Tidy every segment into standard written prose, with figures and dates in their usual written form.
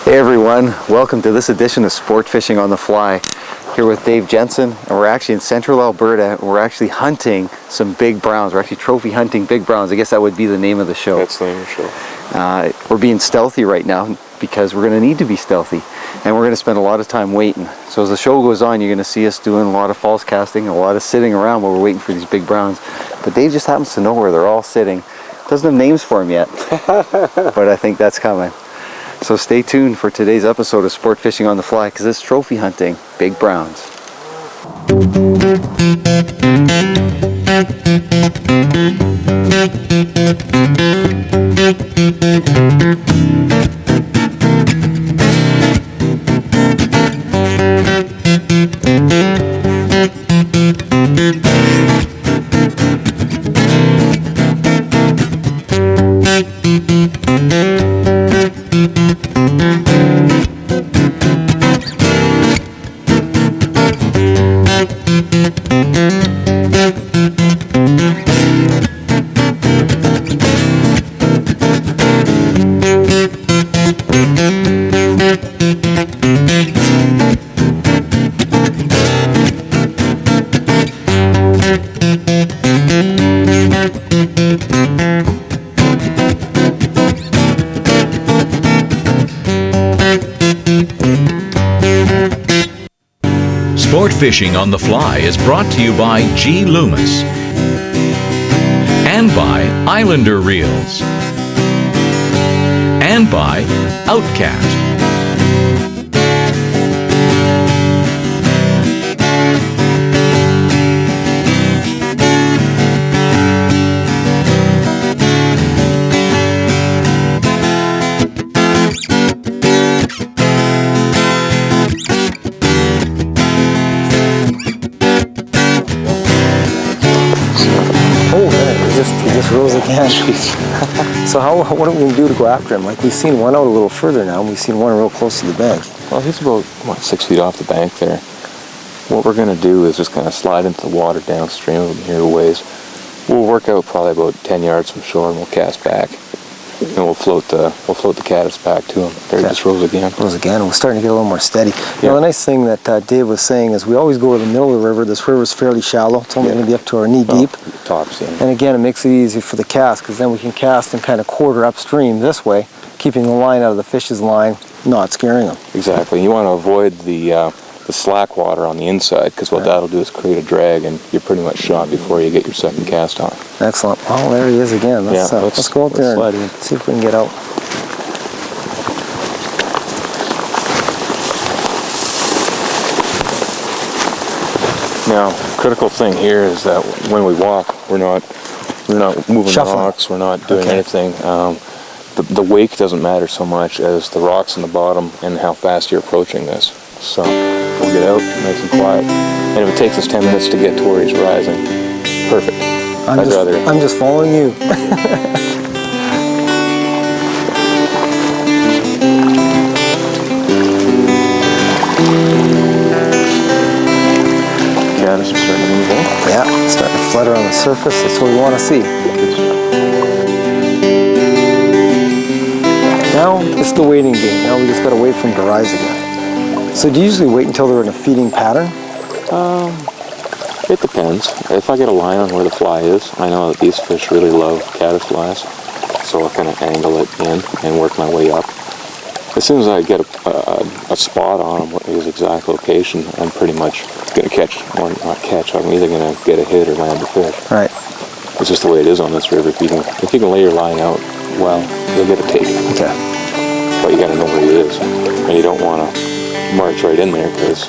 Hey everyone, welcome to this edition of Sport Fishing on the Fly. Here with Dave Jensen, and we're actually in central Alberta, and we're actually hunting some big browns. We're actually trophy hunting big browns. I guess that would be the name of the show. That's the name of the show. We're being stealthy right now because we're going to need to be stealthy, and we're going to spend a lot of time waiting. So as the show goes on, you're going to see us doing a lot of false casting, a lot of sitting around while we're waiting for these big browns. But Dave just happens to know where they're all sitting. Doesn't have names for them yet, but I think that's coming. So stay tuned for today's episode of Sport Fishing on the Fly, because it's trophy hunting big browns. Sport Fishing on the Fly is brought to you by G. Loomis and by Islander Reels and by Outcast. He just rose again. So what are we going to do to go after him? Like, we've seen one out a little further now, and we've seen one real close to the bank. Well, he's about, 6 feet off the bank there. What we're going to do is just kind of slide into the water downstream of him here a ways. We'll work out probably about 10 yards from shore, and we'll cast back. And we'll float the caddis back to him. There he just rose again. Rose again. We're starting to get a little more steady. You know, the nice thing that Dave was saying is we always go to the middle of the river. This river's fairly shallow. It's only going to be up to our knee deep. Tops, yeah. And again, it makes it easy for the cast, because then we can cast and kind of quarter upstream this way, keeping the line out of the fish's line, not scaring them. Exactly. You want to avoid the slack water on the inside, because what that'll do is create a drag, and you're pretty much shot before you get your second cast on. Excellent. Oh, there he is again. Let's go out there and see if we can get out. Now, critical thing here is that when we walk, we're not moving Shuffling. rocks, we're not doing anything. The wake doesn't matter so much as the rocks on the bottom and how fast you're approaching this. So we'll get out nice and quiet. And if it takes us 10 minutes to get to where he's rising, perfect. I'm just following you. Caddis are starting to move in. Yeah, starting to flutter on the surface. That's what we want to see. Now it's the waiting game. Now we just got to wait for him to rise again. So do you usually wait until they're in a feeding pattern? It depends. If I get a line on where the fly is, I know that these fish really love caddis flies, so I'll kind of angle it in and work my way up. As soon as I get a spot on him, his exact location, I'm pretty much going to catch, or not catch, I'm either going to get a hit or land a fish. Right. It's just the way it is on this river. If you can lay your line out well, you'll get a take. Okay. But you got to know where he is, and you don't want to march right in there, because...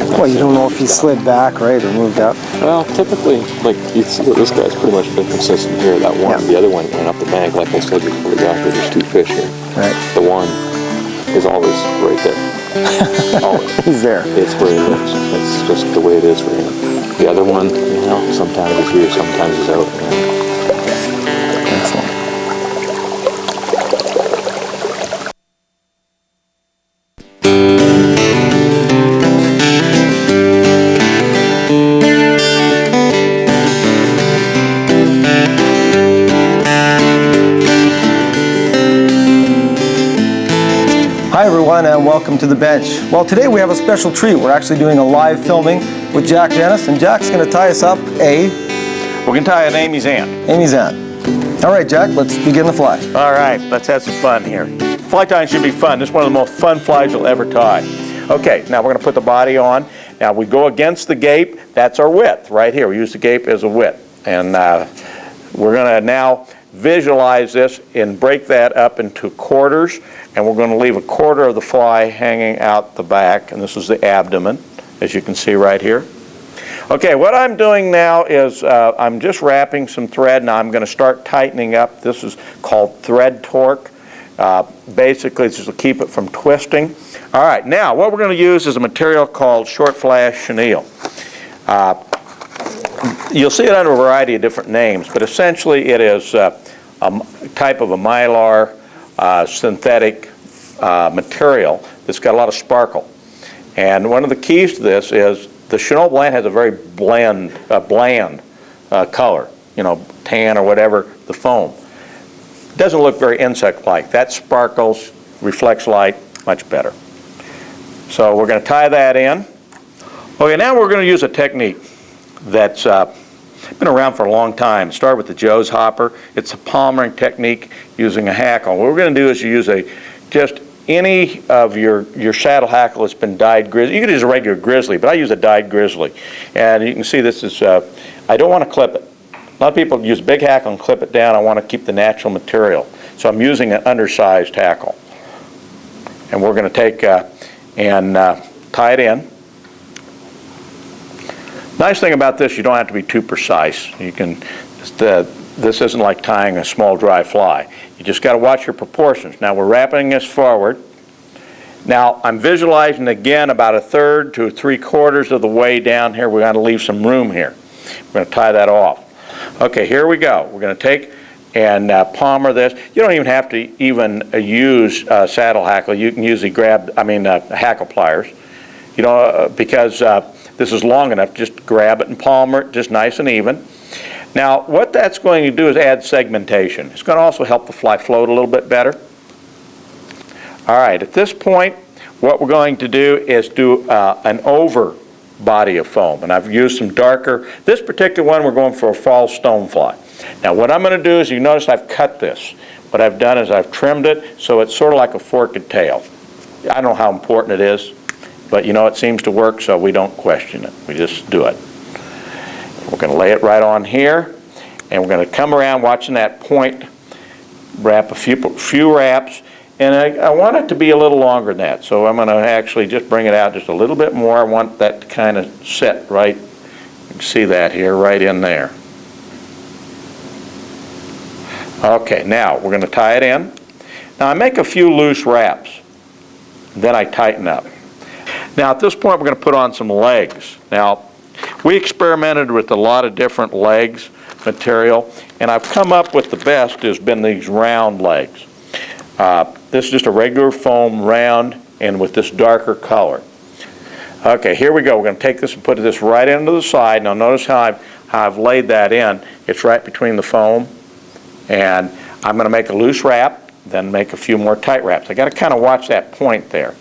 Well, you don't know if he slid back, right, or moved up. Well, typically, like, you see that this guy's pretty much been consistent here. That one, the other one went up the bank, like I said before we got here, there's two fish here. Right. The one is always right there. Always. He's there. It's where he lives. It's just the way it is for him. The other one, sometimes he's here, sometimes he's out. Excellent. everyone, and welcome to the bench. Well, today we have a special treat. We're actually doing a live filming with Jack Dennis, and Jack's going to tie us up We're going to tie an Amy's ant. Amy's ant. All right, Jack, let's begin the fly. All right, let's have some fun here. Fly tying should be fun. This is one of the most fun flies you'll ever tie. Okay, now we're going to put the body on. Now we go against the gape. That's our width right here. We use the gape as a width. And we're going to now visualize this and break that up into quarters. And we're going to leave a quarter of the fly hanging out the back. And this is the abdomen, as you can see right here. Okay, what I'm doing now is I'm just wrapping some thread. Now I'm going to start tightening up. This is called thread torque. Basically, it's just to keep it from twisting. All right, now what we're going to use is a material called short flash chenille. You'll see it under a variety of different names, but essentially it is a type of a mylar synthetic material that's got a lot of sparkle. And one of the keys to this is the chenille blend has a very bland color, you know, tan or whatever, the foam. It doesn't look very insect-like. That sparkles, reflects light much better. So we're going to tie that in. Okay, now we're going to use a technique that's been around for a long time. It started with the Joe's hopper. It's a palmering technique using a hackle. What we're going to do is you use just any of your saddle hackle that's been dyed grizzly. You could use a regular grizzly, but I use a dyed grizzly. And you can see this is, I don't want to clip it. A lot of people use a big hackle and clip it down. I want to keep the natural material. So I'm using an undersized hackle. And we're going to take and tie it in. Nice thing about this, you don't have to be too precise. You can, this isn't like tying a small dry fly. You just got to watch your proportions. Now we're wrapping this forward. Now I'm visualizing again about 1/3 to 3/4 of the way down here. We're going to leave some room here. We're going to tie that off. Okay, here we go. We're going to take and palmer this. You don't even have to use saddle hackle. You can usually grab, hackle pliers. You know, because this is long enough, just grab it and palmer it just nice and even. Now, what that's going to do is add segmentation. It's going to also help the fly float a little bit better. All right, at this point, what we're going to do is do an over body of foam. And I've used some darker. This particular one, we're going for a fall stonefly. Now, what I'm going to do is, you notice I've cut this. What I've done is I've trimmed it so it's sort of like a forked tail. I don't know how important it is, but you know, it seems to work, so we don't question it. We just do it. We're going to lay it right on here, and we're going to come around watching that point, wrap a few wraps, and I want it to be a little longer than that, so I'm going to actually just bring it out just a little bit more. I want that to kind of sit right, you can see that here, right in there. Okay, now we're going to tie it in. Now I make a few loose wraps, then I tighten up. Now at this point we're going to put on some legs. Now we experimented with a lot of different legs material, and I've come up with the best has been these round legs. This is just a regular foam round and with this darker color. Okay, here we go. We're going to take this and put this right into the side. Now notice how I've laid that in. It's right between the foam, and I'm going to make a loose wrap, then make a few more tight wraps. I got to kind of watch that point there.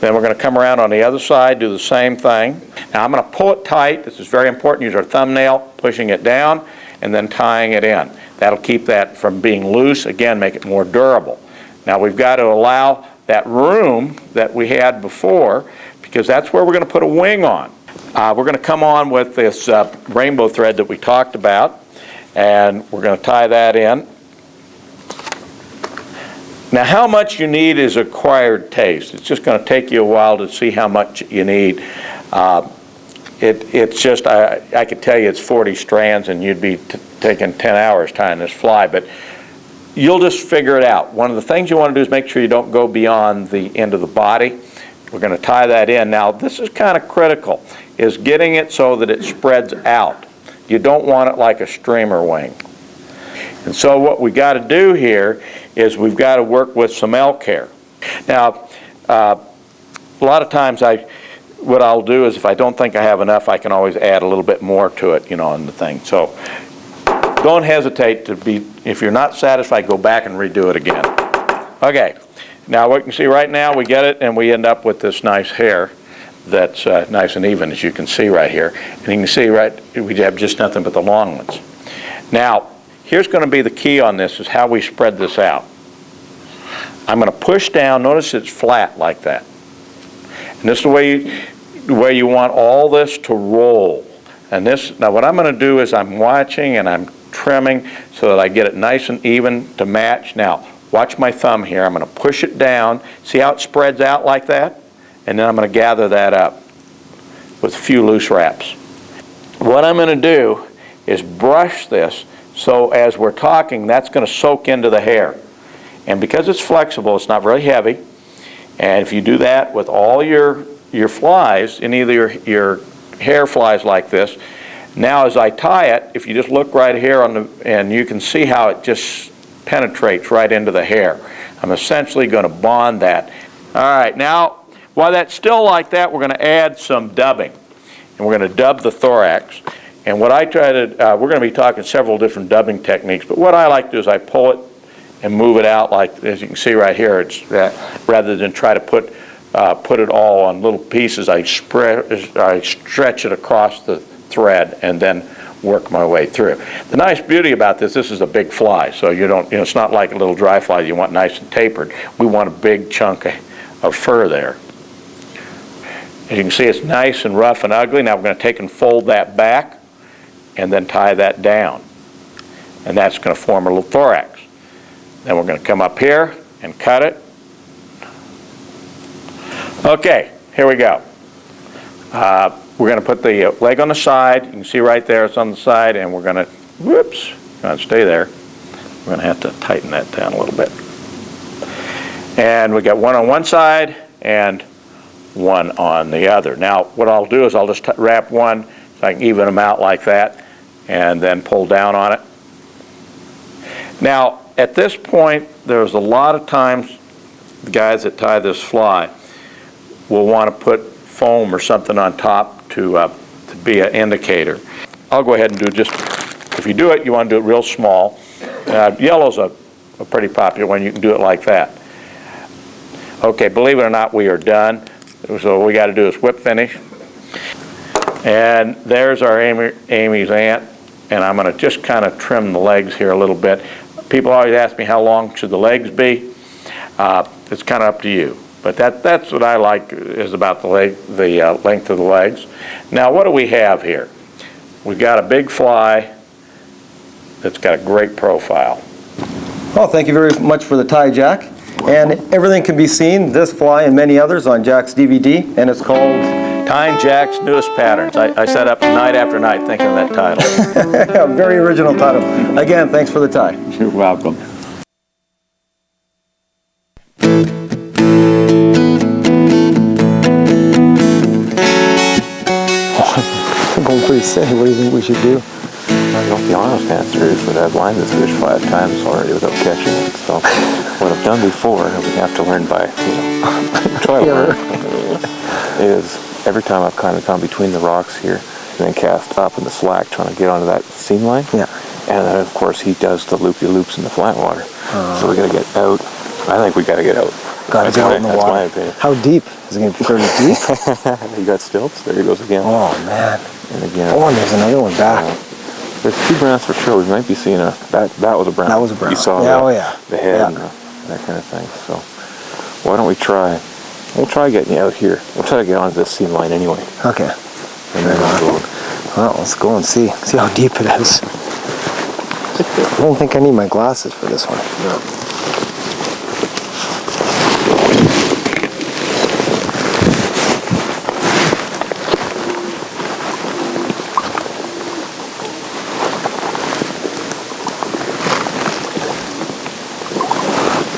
Then we're going to come around on the other side, do the same thing. Now I'm going to pull it tight. This is very important. Use our thumbnail, pushing it down, and then tying it in. That'll keep that from being loose. Again, make it more durable. Now we've got to allow that room that we had before, because that's where we're going to put a wing on. We're going to come on with this rainbow thread that we talked about, and we're going to tie that in. Now how much you need is acquired taste. It's just going to take you a while to see how much you need. It's just, I could tell you it's 40 strands and you'd be taking 10 hours tying this fly, but you'll just figure it out. One of the things you want to do is make sure you don't go beyond the end of the body. We're going to tie that in. Now this is kind of critical, is getting it so that it spreads out. You don't want it like a streamer wing. And so what we got to do here is we've got to work with some elk hair. Now, a lot of times what I'll do is if I don't think I have enough, I can always add a little bit more to it, you know, on the thing. So don't hesitate to be, if you're not satisfied, go back and redo it again. Okay, Now what you can see right now, we get it and we end up with this nice hair that's nice and even, as you can see right here. And you can see we have just nothing but the long ones. Now, here's going to be the key on this, is how we spread this out. I'm going to push down. Notice it's flat like that. And this is the way you want all this to roll. And this, now what I'm going to do is I'm watching and I'm trimming so that I get it nice and even to match. Now, watch my thumb here. I'm going to push it down. See how it spreads out like that? And then I'm going to gather that up with a few loose wraps. What I'm going to do is brush this so as we're talking, that's going to soak into the hair. And because it's flexible, it's not very heavy. And if you do that with all your flies, any of your hair flies like this, now as I tie it, if you just look right here and you can see how it just penetrates right into the hair. I'm essentially going to bond that. All right, now while that's still like that, we're going to add some dubbing. And we're going to dub the thorax. And what I try to, we're going to be talking several different dubbing techniques, but what I like to do is I pull it and move it out like, as you can see right here, it's rather than try to put it all on little pieces, I stretch it across the thread and then work my way through. The nice beauty about this is a big fly, so it's not like a little dry fly you want nice and tapered. We want a big chunk of fur there. As you can see, it's nice and rough and ugly. Now we're going to take and fold that back and then tie that down. And that's going to form a little thorax. Then we're going to come up here and cut it. Okay, here we go. We're going to put the leg on the side. You can see right there it's on the side, and we're going to, whoops, going to stay there. We're going to have to tighten that down a little bit. And we got one on one side and one on the other. Now what I'll do is I'll just wrap one so I can even them out like that and then pull down on it. Now at this point, there's a lot of times the guys that tie this fly will want to put foam or something on top to be an indicator. I'll go ahead and do just, if you do it, you want to do it real small. Yellow's a pretty popular one. You can do it like that. Okay, believe it or not, we are done. So what we got to do is whip finish. And there's our Amy's ant. And I'm going to just kind of trim the legs here a little bit. People always ask me how long should the legs be. It's kind of up to you. But that's what I like, is about the length of the legs. Now what do we have here? We've got a big fly that's got a great profile. Well, thank you very much for the tie, Jack. And everything can be seen, this fly and many others, on Jack's DVD, and it's called Tying Jack's Newest Patterns. I sat up night after night thinking of that title. a very original title. Again, thanks for the tie. You're welcome. Going pretty steady. What do you think we should do? Well, the honest answer is that I've lined this fish 5 times already without catching it. So what I've done before, and we have to learn by, trial and error, is every time I've kind of gone between the rocks here and then cast up in the slack trying to get onto that seam line. Yeah. And then of course he does the loopy-loops in the flat water. So we got to get out. I think we got to get out. Got to get out in the water. That's my opinion. How deep? Is it going to be fairly deep? You got stilts. There he goes again. Oh man. And again. Oh, and there's another one back. There's 2 browns for sure. We might be seeing that was a brown. That was a brown. You saw the head and that kind of thing. So why don't we try? We'll try getting you out here. We'll try to get onto this seam line anyway. Okay. And then we'll go. Well, let's go and see how deep it is. I don't think I need my glasses for this one. No.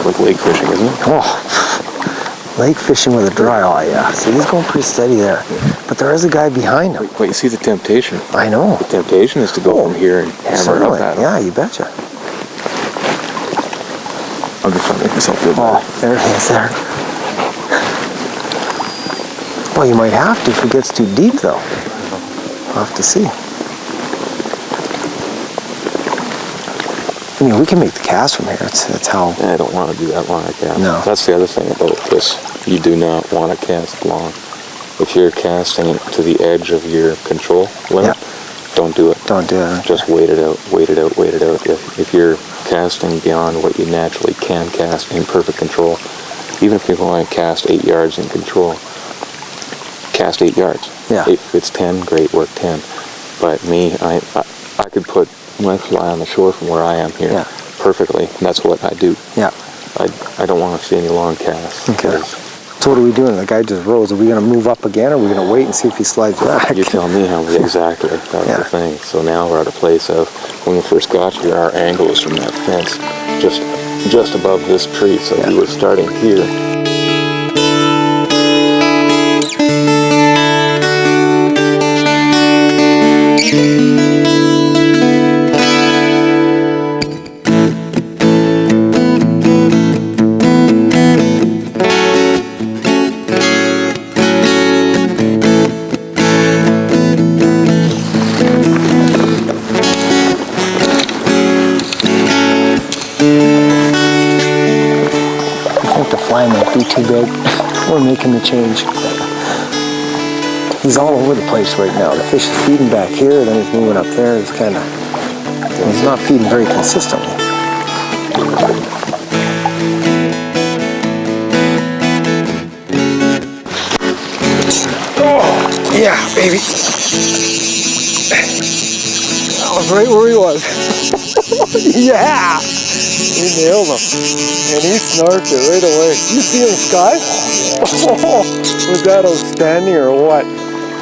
Like lake fishing, isn't it? Oh, lake fishing with a dry eye, yeah. See, he's going pretty steady there. But there is a guy behind him. Wait, you see the temptation? I know. The temptation is to go from here and hammer up at him. Yeah, you betcha. I'm just trying to make myself feel better. Oh, there he is there. Well, you might have to if it gets too deep, though. We'll have to see. mean, we can make the cast from here. It's how. I don't want to do that long a cast. No. That's the other thing about this. You do not want to cast long. If you're casting to the edge of your control limit, don't do it. Don't do it. Just wait it out, wait it out, wait it out. If you're casting beyond what you naturally can cast in perfect control, even if you want to cast 8 yards in control, cast 8 yards. Yeah. If it's 10, great, work 10. But me, I could put my fly on the shore from where I am here perfectly, and that's what I do. Yeah. I don't want to see any long casts. Okay. So what are we doing? The guy just rose. Are we going to move up again, or are we going to wait and see if he slides back? You tell me how exactly. That's the thing. So now we're at a place of, when we first got here, our angle was from that fence just above this tree. So we were starting here. Might be too big. We're making the change. He's all over the place right now. The fish is feeding back here, then he's moving up there. He's not feeding very consistently. Oh, yeah, baby. That was right where he was. Yeah! He nailed him. And he snarked it right away. You see him, Sky? Oh, was that outstanding or what?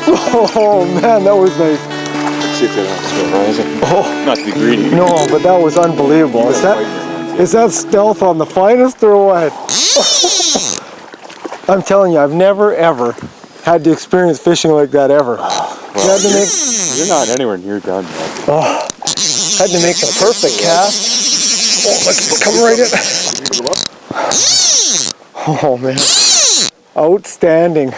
Oh man, that was nice. Let's see if they're not still rising. Oh, Not to be greedy. no, but that was unbelievable. Is that stealth on the finest or what? I'm telling you, I've never ever had to experience fishing like that ever. Well, you're not anywhere near done yet. Oh, had to make the perfect cast. Oh, let's come right in. Oh man, outstanding.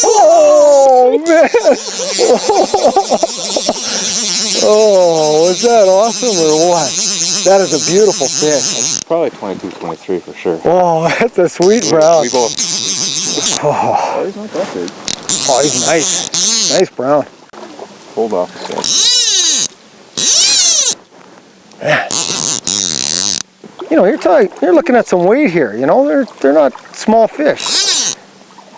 Oh man. Oh, was that awesome or what? That is a beautiful fish. Probably 22, 23 for sure. Oh, that's a sweet brown. We both. Oh, He's not that big. oh, he's nice. Nice brown. Hold off a sec. You know, you're looking at some weight here. You know, they're not small fish.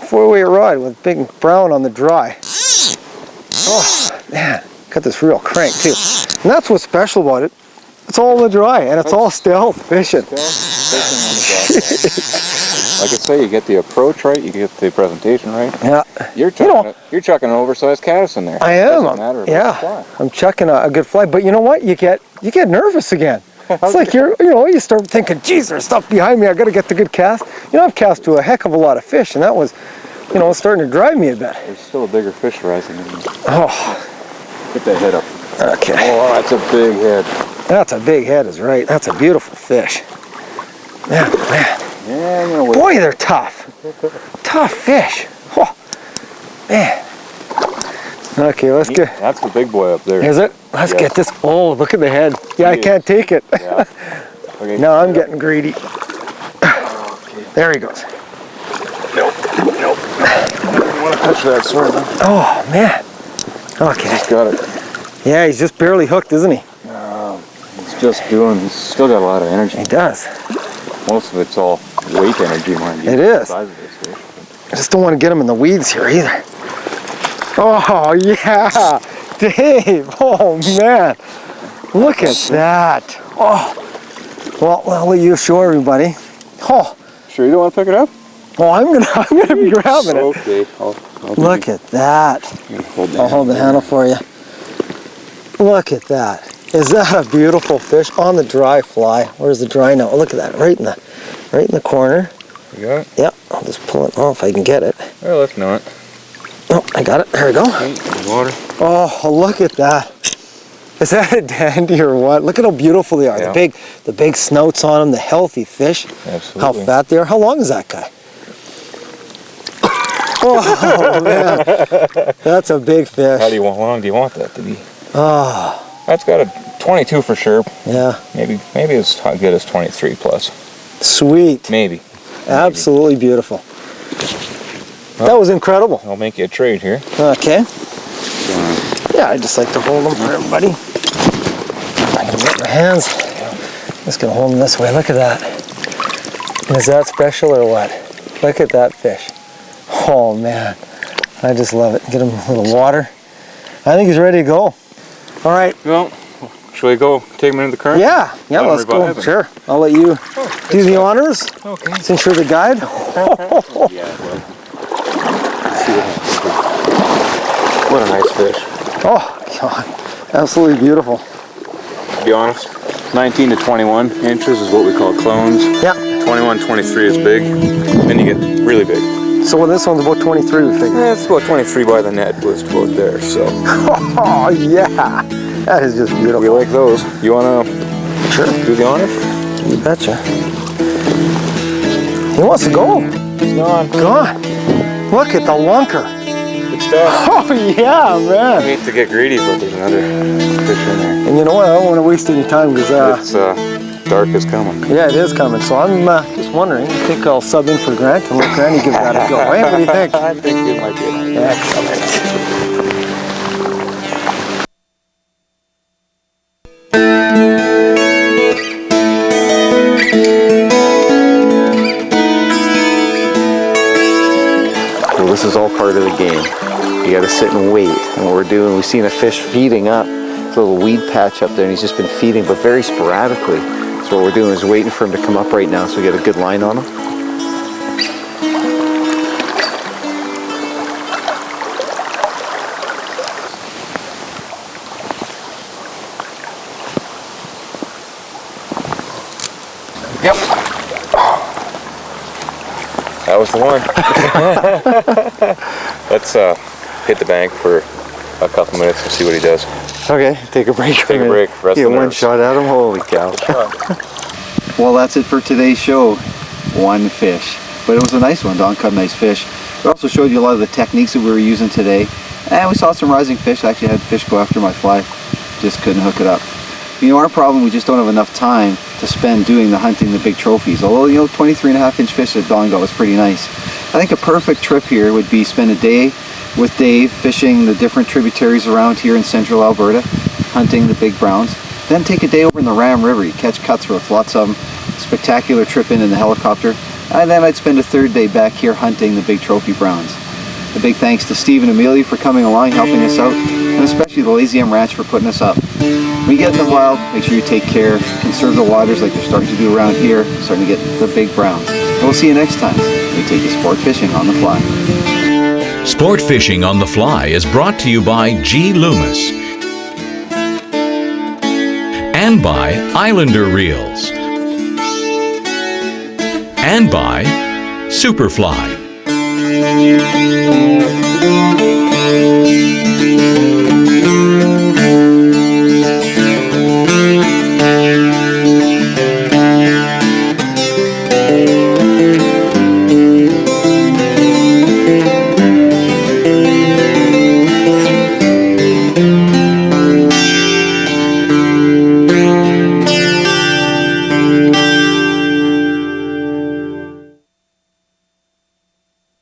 4-weight rod with big brown on the dry. Oh man, got this real crank too. And that's what's special about it. It's all on the dry, and it's all stealth fishing. Like I say, you get the approach right, you get the presentation right. Yeah. You're chucking an oversized caddis in there. I am. Doesn't matter about the Yeah. fly. I'm chucking a good fly, but you know what? You get nervous again. It's like you start thinking, geez, there's stuff behind me. I got to get the good cast. You know, I've cast to a heck of a lot of fish, and that was, starting to drive me a bit. There's still a bigger fish rising in there. Oh. Get that head up. Okay. Oh, that's a big head. That's a big head, is right. That's a beautiful fish. Yeah, man. Yeah, I'm gonna wait. Boy, they're tough. Tough fish. Oh, man. Okay, let's get. That's the big boy up there. Is it? Let's get this. Oh, look at the head. Yeah, I can't take it. Yeah. Okay. No, I'm getting greedy. There he goes. Nope. You want to touch that sword? Huh? Oh, man. Okay. He's got it. Yeah, he's just barely hooked, isn't he? He's still got a lot of energy. He does. Most of it's all weight energy, mind you. It is. The size of this fish. I just don't want to get him in the weeds here either. Oh, yeah. Dave. Oh, man. Look at that. Oh. Well, I'll let you show everybody. Oh. Sure you don't want to pick it up? Oh, I'm gonna be grabbing it. Okay. Look at that. I'll hold the handle for you. Look at that. Is that a beautiful fish on the dry fly? Where's the dry now? Oh, look at that, right in the corner. You got it? Yep, I'll just pull it off if I can get it. Well, let's know it. Oh, I got it. There we go. Water. Oh, look at that. Is that a dandy or what? Look at how beautiful they are. Yeah. The big snouts on them, the healthy fish. Absolutely. How fat they are. How long is that guy? Oh, man. That's a big fish. How long do you want that to be? Oh. That's got a 22 for sure. Yeah. Maybe as good as 23 plus. Sweet. Maybe. Absolutely beautiful. That was incredible. I'll make you a trade here. Okay. Yeah, I just like to hold them for everybody. I can get my hands. Just gonna hold them this way. Look at that. Is that special or what? Look at that fish. Oh man, I just love it. Get him a little water. I think he's ready to go. All right. Well, should we go take him into the current? Yeah, let's go. revive him. Sure. I'll let you do the honors. Okay. Since you're the guide. Yeah, well. What a nice fish. Oh God, absolutely beautiful. To be honest, 19 to 21 inches is what we call clones. Yeah. 21, 23 is big. Then you get really big. So this one's about 23, we figure. Yeah, it's about 23 by the net was about there, so. Oh yeah, that is just beautiful. We like those. You wanna do the honor? You betcha. He wants to go. He's gone. Gone. Look at the lunker. Good stuff. Oh yeah, I man. hate to get greedy, but there's another fish in there. And you know what? I don't want to waste any time because It's dark is coming. yeah, it is coming. So I'm just wondering. I think I'll sub in for Grant and let Granny give that a go. Hey, what do you think? I think it might be an idea. Excellent. Well, this is all part of the game. You got to sit and wait. And what we're doing, we've seen a fish feeding up. There's a little weed patch up there, and he's just been feeding, but very sporadically. So what we're doing is waiting for him to come up right now so we get a good line on him. Yep. That was the one. Let's hit the bank for a couple minutes and see what he does. Okay, take a break. Take a break, rest Get the one nerves. shot at him, holy cow. Well, that's it for today's show. One fish. But it was a nice one. Don caught a nice fish. We also showed you a lot of the techniques that we were using today. And we saw some rising fish. I actually had fish go after my fly. Just couldn't hook it up. You know, our problem, we just don't have enough time to spend doing the hunting the big trophies. Although, you know, 23.5-inch fish that Don got was pretty nice. I think a perfect trip here would be spend a day with Dave fishing the different tributaries around here in central Alberta, hunting the big browns. Then take a day over in the Ram River. You catch cutthroats, lots of them. Spectacular trip in the helicopter. And then I'd spend a third day back here hunting the big trophy browns. A big thanks to Steve and Amelia for coming along, helping us out, and especially the Lazy M Ranch for putting us up. When you get in the wild, make sure you take care, conserve the waters like they're starting to do around here, starting to get the big browns. And we'll see you next time. We take you sport fishing on the fly. Sport Fishing on the Fly is brought to you by G. Loomis and by Islander Reels and by Superfly.